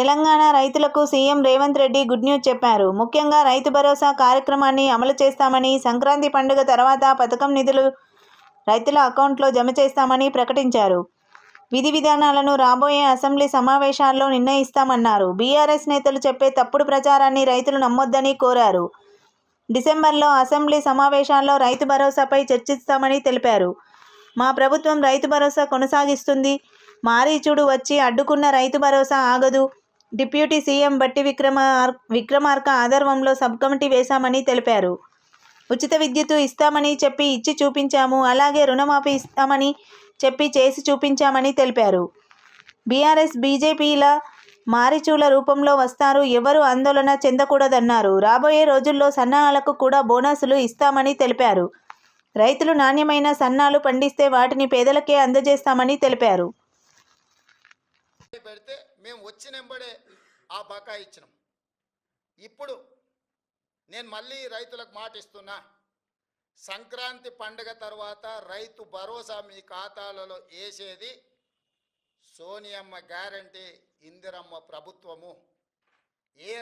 తెలంగాణ రైతులకు CM Revanth Reddy good news చెప్పారు. ముఖ్యంగా రైతు భరోసా కార్యక్రమాన్ని అమలు చేస్తామని, సంక్రాంతి పండుగ తర్వాత పథకం నిధులు రైతుల అకౌంట్లో జమ చేస్తామని ప్రకటించారు. విధి విధానాలను రాబోయే అసెంబ్లీ సమావేశాల్లో నిర్ణయిస్తామన్నారు. బీఆర్ఎస్ నేతలు చెప్పే తప్పుడు ప్రచారాన్ని రైతులు నమ్మొద్దని కోరారు. డిసెంబర్లో అసెంబ్లీ సమావేశాల్లో రైతు భరోసాపై చర్చిస్తామని తెలిపారు. మా ప్రభుత్వం రైతు భరోసా కొనసాగిస్తుంది. మారీచుడు వచ్చి అడ్డుకున్న రైతు భరోసా ఆగదు. డిప్యూటీ సీఎం బట్టి విక్రమార్క ఆధ్వర్యంలో సబ్ కమిటీ వేశామని తెలిపారు. ఉచిత విద్యుత్తు ఇస్తామని చెప్పి ఇచ్చి చూపించాము. అలాగే రుణమాఫీ ఇస్తామని చెప్పి చేసి చూపించామని తెలిపారు. బీఆర్ఎస్ బీజేపీల మారీచుల రూపంలో వస్తారు. ఎవరు ఆందోళన చెందకూడదన్నారు. రాబోయే రోజుల్లో సన్నాహాలకు కూడా బోనసులు ఇస్తామని తెలిపారు. రైతులు నాణ్యమైన సన్నాలు పండిస్తే వాటిని పేదలకే అందజేస్తామని తెలిపారు. పెడితే మేము వచ్చినెంబడే ఆ బకా ఇచ్చినాం. ఇప్పుడు నేను మళ్ళీ రైతులకు మాట ఇస్తున్నా. సంక్రాంతి పండుగ తర్వాత రైతు భరోసా మీ ఖాతాలలో వేసేది సోనియమ్మ గ్యారంటీ, ఇందిరమ్మ ప్రభుత్వము. ఏ